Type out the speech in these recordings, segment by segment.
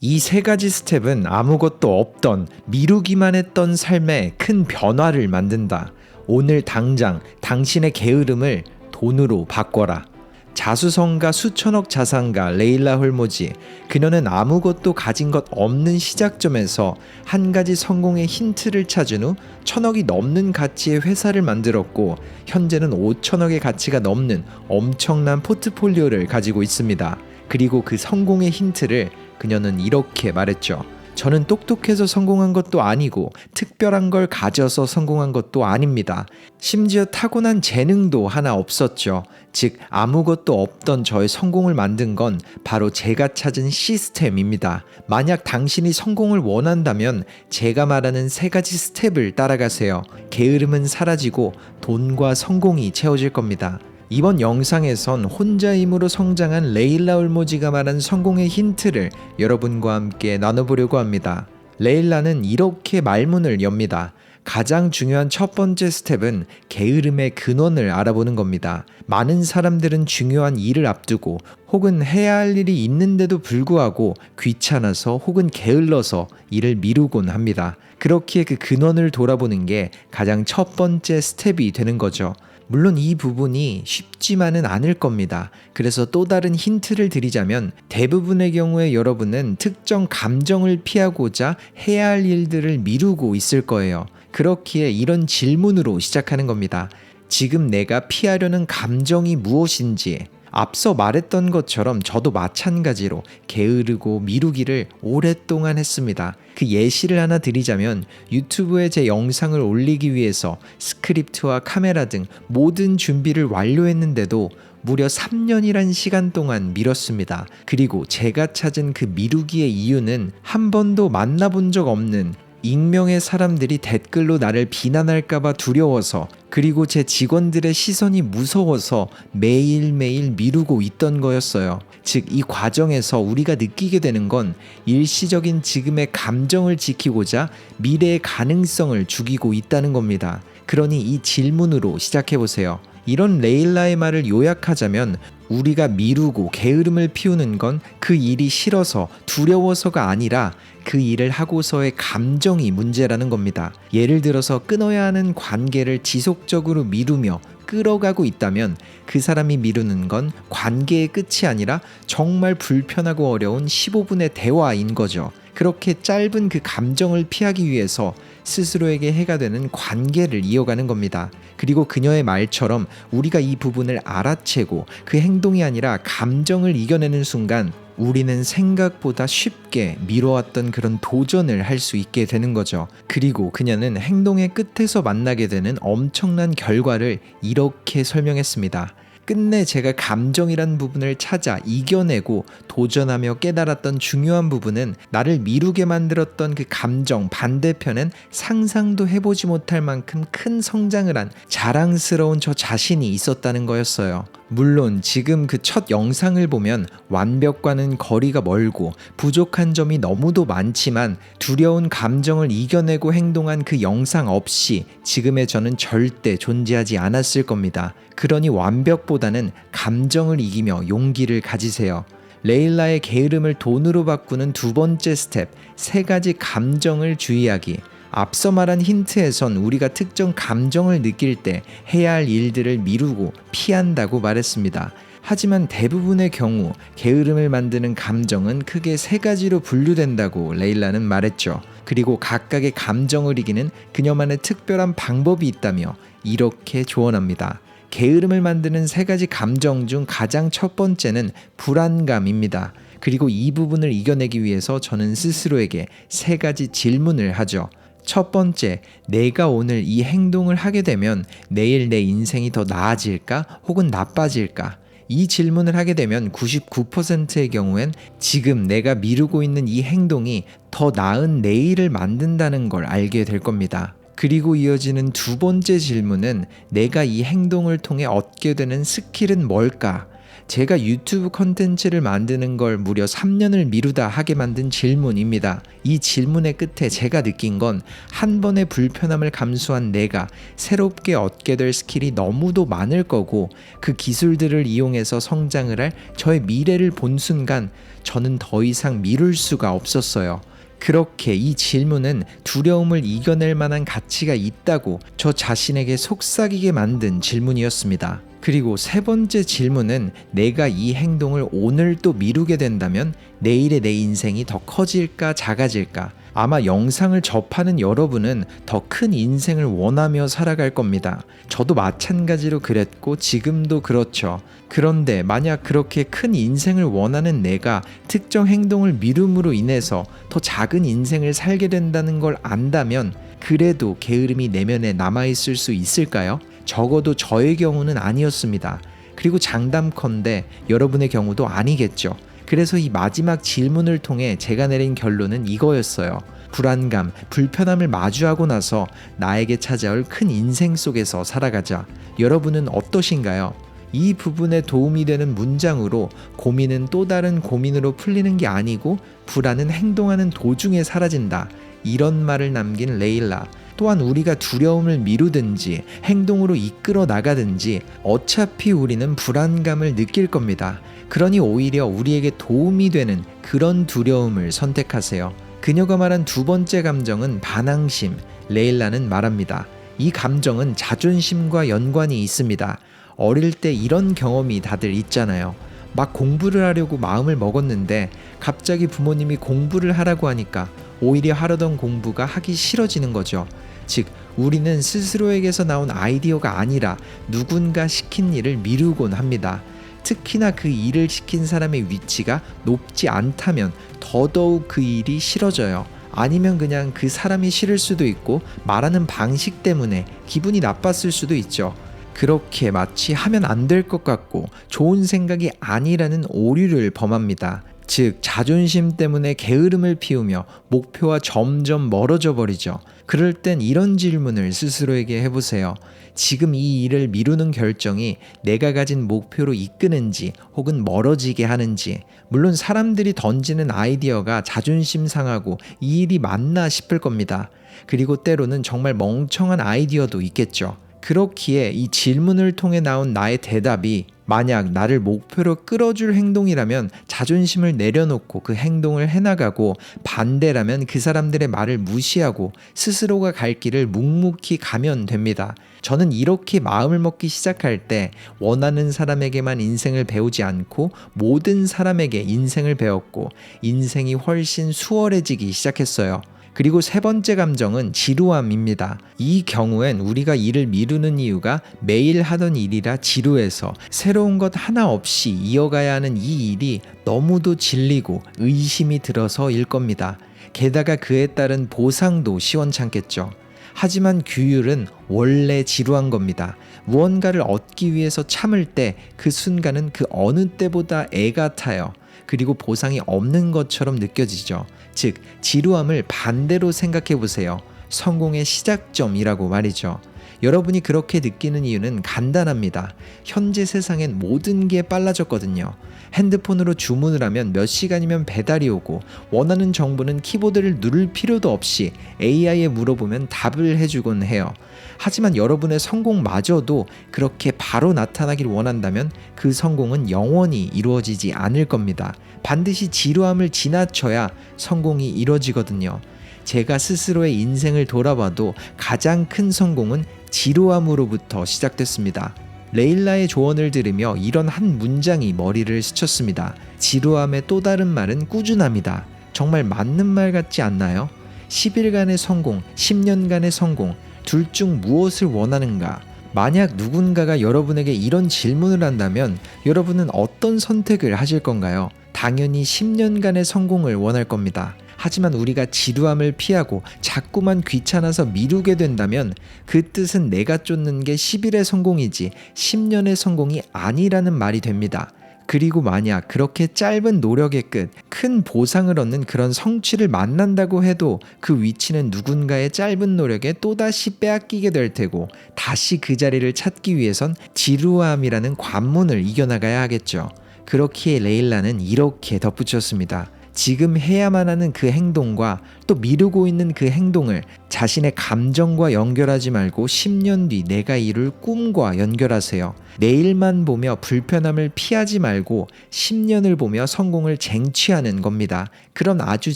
이 세 가지 스텝은 아무것도 없던 미루기만 했던 삶에 큰 변화를 만든다. 오늘 당장 당신의 게으름을 돈으로 바꿔라. 자수성가 수천억 자산가 레일라 홀모지, 그녀는 아무것도 가진 것 없는 시작점에서 한 가지 성공의 힌트를 찾은 후 1,000억이 넘는 가치의 회사를 만들었고, 현재는 5천억의 가치가 넘는 엄청난 포트폴리오를 가지고 있습니다. 그리고 그 성공의 힌트를 그녀는 이렇게 말했죠. 저는 똑똑해서 성공한 것도 아니고 특별한 걸 가져서 성공한 것도 아닙니다. 심지어 타고난 재능도 하나 없었죠. 즉, 아무것도 없던 저의 성공을 만든 건 바로 제가 찾은 시스템입니다. 만약 당신이 성공을 원한다면 제가 말하는 세 가지 스텝을 따라가세요. 게으름은 사라지고 돈과 성공이 채워질 겁니다. 이번 영상에선 혼자 힘으로 성장한 레일라 올모지가 말한 성공의 힌트를 여러분과 함께 나눠보려고 합니다. 레일라는 이렇게 말문을 엽니다. 가장 중요한 첫 번째 스텝은 게으름의 근원을 알아보는 겁니다. 많은 사람들은 중요한 일을 앞두고 혹은 해야 할 일이 있는데도 불구하고 귀찮아서 혹은 게을러서 일을 미루곤 합니다. 그렇기에 그 근원을 돌아보는 게 가장 첫 번째 스텝이 되는 거죠. 물론 이 부분이 쉽지만은 않을 겁니다. 그래서 또 다른 힌트를 드리자면, 대부분의 경우에 여러분은 특정 감정을 피하고자 해야 할 일들을 미루고 있을 거예요. 그렇기에 이런 질문으로 시작하는 겁니다. 지금 내가 피하려는 감정이 무엇인지. 앞서 말했던 것처럼 저도 마찬가지로 게으르고 미루기를 오랫동안 했습니다. 그 예시를 하나 드리자면, 유튜브에 제 영상을 올리기 위해서 스크립트와 카메라 등 모든 준비를 완료했는데도 무려 3년이란 시간 동안 미뤘습니다. 그리고 제가 찾은 그 미루기의 이유는 한 번도 만나본 적 없는 익명의 사람들이 댓글로 나를 비난할까봐 두려워서, 그리고 제 직원들의 시선이 무서워서 매일매일 미루고 있던 거였어요. 즉, 이 과정에서 우리가 느끼게 되는 건 일시적인 지금의 감정을 지키고자 미래의 가능성을 죽이고 있다는 겁니다. 그러니 이 질문으로 시작해보세요. 이런 레일라의 말을 요약하자면, 우리가 미루고 게으름을 피우는 건 그 일이 싫어서 두려워서가 아니라 그 일을 하고서의 감정이 문제라는 겁니다. 예를 들어서 끊어야 하는 관계를 지속적으로 미루며 끌어가고 있다면 그 사람이 미루는 건 관계의 끝이 아니라 정말 불편하고 어려운 15분의 대화인 거죠. 그렇게 짧은 그 감정을 피하기 위해서 스스로에게 해가 되는 관계를 이어가는 겁니다. 그리고 그녀의 말처럼 우리가 이 부분을 알아채고 그 행동이 아니라 감정을 이겨내는 순간, 우리는 생각보다 쉽게 미뤄왔던 그런 도전을 할 수 있게 되는 거죠. 그리고 그녀는 행동의 끝에서 만나게 되는 엄청난 결과를 이렇게 설명했습니다. 끝내 제가 감정이란 부분을 찾아 이겨내고 도전하며 깨달았던 중요한 부분은, 나를 미루게 만들었던 그 감정 반대편엔 상상도 해보지 못할 만큼 큰 성장을 한 자랑스러운 저 자신이 있었다는 거였어요. 물론 지금 그 첫 영상을 보면 완벽과는 거리가 멀고 부족한 점이 너무도 많지만, 두려운 감정을 이겨내고 행동한 그 영상 없이 지금의 저는 절대 존재하지 않았을 겁니다. 그러니 완벽보다는 감정을 이기며 용기를 가지세요. 레일라의 게으름을 돈으로 바꾸는 두 번째 스텝, 세 가지 감정을 주의하기. 앞서 말한 힌트에선 우리가 특정 감정을 느낄 때 해야 할 일들을 미루고 피한다고 말했습니다. 하지만 대부분의 경우 게으름을 만드는 감정은 크게 세 가지로 분류된다고 레일라는 말했죠. 그리고 각각의 감정을 이기는 그녀만의 특별한 방법이 있다며 이렇게 조언합니다. 게으름을 만드는 세 가지 감정 중 가장 첫 번째는 불안감입니다. 그리고 이 부분을 이겨내기 위해서 저는 스스로에게 세 가지 질문을 하죠. 첫 번째, 내가 오늘 이 행동을 하게 되면 내일 내 인생이 더 나아질까 혹은 나빠질까? 이 질문을 하게 되면 99%의 경우엔 지금 내가 미루고 있는 이 행동이 더 나은 내일을 만든다는 걸 알게 될 겁니다. 그리고 이어지는 두 번째 질문은, 내가 이 행동을 통해 얻게 되는 스킬은 뭘까? 제가 유튜브 컨텐츠를 만드는 걸 무려 3년을 미루다 하게 만든 질문입니다. 이 질문의 끝에 제가 느낀 건 한 번의 불편함을 감수한 내가 새롭게 얻게 될 스킬이 너무도 많을 거고 그 기술들을 이용해서 성장을 할 저의 미래를 본 순간 저는 더 이상 미룰 수가 없었어요. 그렇게 이 질문은 두려움을 이겨낼 만한 가치가 있다고 저 자신에게 속삭이게 만든 질문이었습니다. 그리고 세 번째 질문은 내가 이 행동을 오늘 또 미루게 된다면 내일의 내 인생이 더 커질까 작아질까? 아마 영상을 접하는 여러분은 더 큰 인생을 원하며 살아갈 겁니다. 저도 마찬가지로 그랬고 지금도 그렇죠. 그런데 만약 그렇게 큰 인생을 원하는 내가 특정 행동을 미룸으로 인해서 더 작은 인생을 살게 된다는 걸 안다면 그래도 게으름이 내면에 남아있을 수 있을까요? 적어도 저의 경우는 아니었습니다. 그리고 장담컨대 여러분의 경우도 아니겠죠. 그래서 이 마지막 질문을 통해 제가 내린 결론은 이거였어요. 불안감, 불편함을 마주하고 나서 나에게 찾아올 큰 인생 속에서 살아가자. 여러분은 어떠신가요? 이 부분에 도움이 되는 문장으로 고민은 또 다른 고민으로 풀리는 게 아니고 불안은 행동하는 도중에 사라진다. 이런 말을 남긴 레일라. 또한 우리가 두려움을 미루든지 행동으로 이끌어 나가든지 어차피 우리는 불안감을 느낄 겁니다. 그러니 오히려 우리에게 도움이 되는 그런 두려움을 선택하세요. 그녀가 말한 두 번째 감정은 반항심. 레일라는 말합니다. 이 감정은 자존심과 연관이 있습니다. 어릴 때 이런 경험이 다들 있잖아요. 막 공부를 하려고 마음을 먹었는데 갑자기 부모님이 공부를 하라고 하니까 오히려 하려던 공부가 하기 싫어지는 거죠. 즉 우리는 스스로에게서 나온 아이디어가 아니라 누군가 시킨 일을 미루곤 합니다. 특히나 그 일을 시킨 사람의 위치가 높지 않다면 더더욱 그 일이 싫어져요. 아니면 그냥 그 사람이 싫을 수도 있고 말하는 방식 때문에 기분이 나빴을 수도 있죠. 그렇게 마치 하면 안 될 것 같고 좋은 생각이 아니라는 오류를 범합니다. 즉 자존심 때문에 게으름을 피우며 목표와 점점 멀어져 버리죠. 그럴 땐 이런 질문을 스스로에게 해보세요. 지금 이 일을 미루는 결정이 내가 가진 목표로 이끄는지 혹은 멀어지게 하는지. 물론 사람들이 던지는 아이디어가 자존심 상하고 이 일이 맞나 싶을 겁니다. 그리고 때로는 정말 멍청한 아이디어도 있겠죠. 그렇기에 이 질문을 통해 나온 나의 대답이 만약 나를 목표로 끌어줄 행동이라면 자존심을 내려놓고 그 행동을 해나가고, 반대라면 그 사람들의 말을 무시하고 스스로가 갈 길을 묵묵히 가면 됩니다. 저는 이렇게 마음을 먹기 시작할 때 원하는 사람에게만 인생을 배우지 않고 모든 사람에게 인생을 배웠고 인생이 훨씬 수월해지기 시작했어요. 그리고 세 번째 감정은 지루함입니다. 이 경우엔 우리가 일을 미루는 이유가 매일 하던 일이라 지루해서 새로운 것 하나 없이 이어가야 하는 이 일이 너무도 질리고 의심이 들어서일 겁니다. 게다가 그에 따른 보상도 시원찮겠죠. 하지만 규율은 원래 지루한 겁니다. 무언가를 얻기 위해서 참을 때 그 순간은 그 어느 때보다 애 같아요. 그리고 보상이 없는 것처럼 느껴지죠. 즉 지루함을 반대로 생각해 보세요. 성공의 시작점이라고 말이죠. 여러분이 그렇게 느끼는 이유는 간단합니다. 현재 세상엔 모든 게 빨라졌거든요. 핸드폰으로 주문을 하면 몇 시간이면 배달이 오고 원하는 정보는 키보드를 누를 필요도 없이 AI에 물어보면 답을 해주곤 해요. 하지만 여러분의 성공마저도 그렇게 바로 나타나길 원한다면 그 성공은 영원히 이루어지지 않을 겁니다. 반드시 지루함을 지나쳐야 성공이 이루어지거든요. 제가 스스로의 인생을 돌아봐도 가장 큰 성공은 지루함으로부터 시작됐습니다. 레일라의 조언을 들으며 이런 한 문장이 머리를 스쳤습니다. 지루함의 또 다른 말은 꾸준함이다. 정말 맞는 말 같지 않나요? 10일간의 성공, 10년간의 성공, 둘 중 무엇을 원하는가? 만약 누군가가 여러분에게 이런 질문을 한다면 여러분은 어떤 선택을 하실 건가요? 당연히 10년간의 성공을 원할 겁니다. 하지만 우리가 지루함을 피하고 자꾸만 귀찮아서 미루게 된다면 그 뜻은 내가 쫓는 게 10일의 성공이지 10년의 성공이 아니라는 말이 됩니다. 그리고 만약 그렇게 짧은 노력의 끝, 큰 보상을 얻는 그런 성취를 만난다고 해도 그 위치는 누군가의 짧은 노력에 또다시 빼앗기게 될 테고 다시 그 자리를 찾기 위해선 지루함이라는 관문을 이겨나가야 하겠죠. 그렇기에 레일라는 이렇게 덧붙였습니다. 지금 해야만 하는 그 행동과 또 미루고 있는 그 행동을 자신의 감정과 연결하지 말고 10년 뒤 내가 이룰 꿈과 연결하세요. 내일만 보며 불편함을 피하지 말고 10년을 보며 성공을 쟁취하는 겁니다. 그런 아주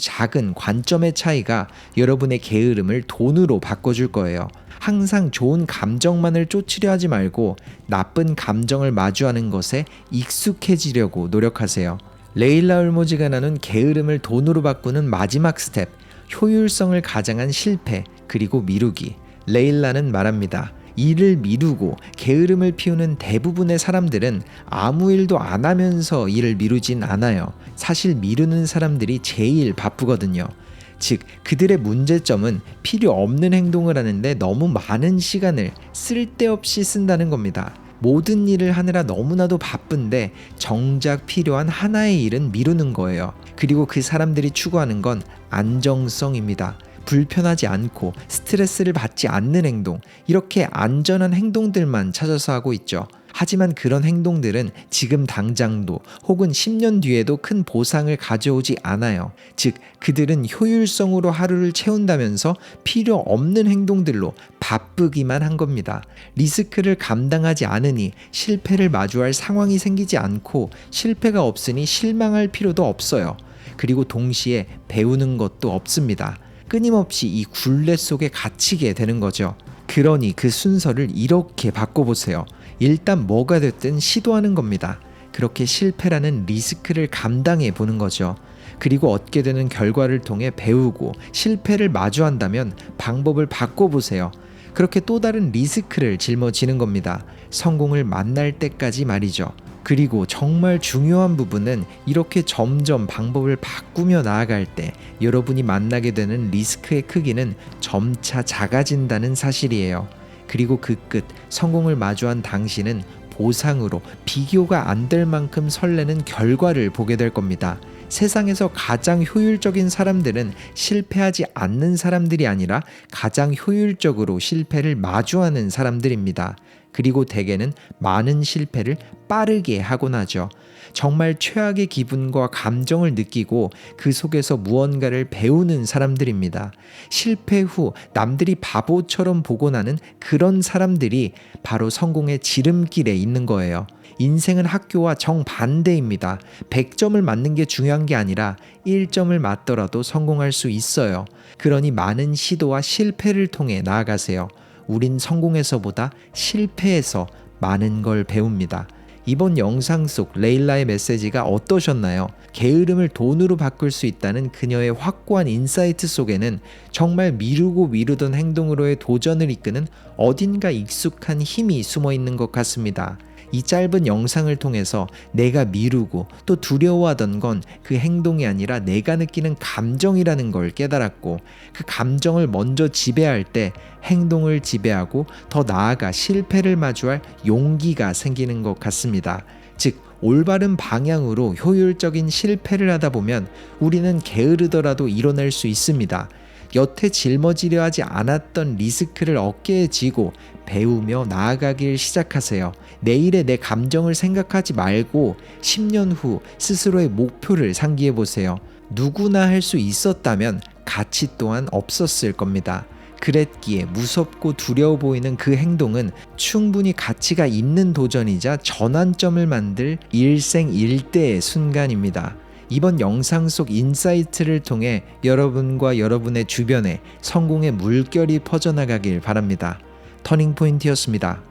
작은 관점의 차이가 여러분의 게으름을 돈으로 바꿔줄 거예요. 항상 좋은 감정만을 쫓으려 하지 말고 나쁜 감정을 마주하는 것에 익숙해지려고 노력하세요. 레일라 올모즈가 나눈 게으름을 돈으로 바꾸는 마지막 스텝, 효율성을 가장한 실패, 그리고 미루기. 레일라는 말합니다. 일을 미루고 게으름을 피우는 대부분의 사람들은 아무 일도 안 하면서 일을 미루진 않아요. 사실 미루는 사람들이 제일 바쁘거든요. 즉, 그들의 문제점은 필요 없는 행동을 하는데 너무 많은 시간을 쓸데없이 쓴다는 겁니다. 모든 일을 하느라 너무나도 바쁜데 정작 필요한 하나의 일은 미루는 거예요. 그리고 그 사람들이 추구하는 건 안정성입니다. 불편하지 않고 스트레스를 받지 않는 행동, 이렇게 안전한 행동들만 찾아서 하고 있죠. 하지만 그런 행동들은 지금 당장도 혹은 10년 뒤에도 큰 보상을 가져오지 않아요. 즉, 그들은 효율성으로 하루를 채운다면서 필요 없는 행동들로 바쁘기만 한 겁니다. 리스크를 감당하지 않으니 실패를 마주할 상황이 생기지 않고 실패가 없으니 실망할 필요도 없어요. 그리고 동시에 배우는 것도 없습니다. 끊임없이 이 굴레 속에 갇히게 되는 거죠. 그러니 그 순서를 이렇게 바꿔보세요. 일단 뭐가 됐든 시도하는 겁니다. 그렇게 실패라는 리스크를 감당해 보는 거죠. 그리고 얻게 되는 결과를 통해 배우고 실패를 마주한다면 방법을 바꿔보세요. 그렇게 또 다른 리스크를 짊어지는 겁니다. 성공을 만날 때까지 말이죠. 그리고 정말 중요한 부분은 이렇게 점점 방법을 바꾸며 나아갈 때 여러분이 만나게 되는 리스크의 크기는 점차 작아진다는 사실이에요. 그리고 그 끝, 성공을 마주한 당신은 보상으로 비교가 안 될 만큼 설레는 결과를 보게 될 겁니다. 세상에서 가장 효율적인 사람들은 실패하지 않는 사람들이 아니라 가장 효율적으로 실패를 마주하는 사람들입니다. 그리고 대개는 많은 실패를 빠르게 하곤 하죠. 정말 최악의 기분과 감정을 느끼고 그 속에서 무언가를 배우는 사람들입니다. 실패 후 남들이 바보처럼 보고 나는 그런 사람들이 바로 성공의 지름길에 있는 거예요. 인생은 학교와 정반대입니다. 100점을 맞는 게 중요한 게 아니라 1점을 맞더라도 성공할 수 있어요. 그러니 많은 시도와 실패를 통해 나아가세요. 우린 성공에서보다 실패에서 많은 걸 배웁니다. 이번 영상 속 레일라의 메시지가 어떠셨나요? 게으름을 돈으로 바꿀 수 있다는 그녀의 확고한 인사이트 속에는 정말 미루고 미루던 행동으로의 도전을 이끄는 어딘가 익숙한 힘이 숨어 있는 것 같습니다. 이 짧은 영상을 통해서 내가 미루고 또 두려워하던 건 그 행동이 아니라 내가 느끼는 감정이라는 걸 깨달았고, 그 감정을 먼저 지배할 때 행동을 지배하고 더 나아가 실패를 마주할 용기가 생기는 것 같습니다. 즉, 올바른 방향으로 효율적인 실패를 하다 보면 우리는 게으르더라도 이뤄낼 수 있습니다. 여태 짊어지려 하지 않았던 리스크를 어깨에 지고 배우며 나아가길 시작하세요. 내일의 내 감정을 생각하지 말고 10년 후 스스로의 목표를 상기해 보세요. 누구나 할 수 있었다면 가치 또한 없었을 겁니다. 그랬기에 무섭고 두려워 보이는 그 행동은 충분히 가치가 있는 도전이자 전환점을 만들 일생일대의 순간입니다. 이번 영상 속 인사이트를 통해 여러분과 여러분의 주변에 성공의 물결이 퍼져나가길 바랍니다. 터닝포인트였습니다.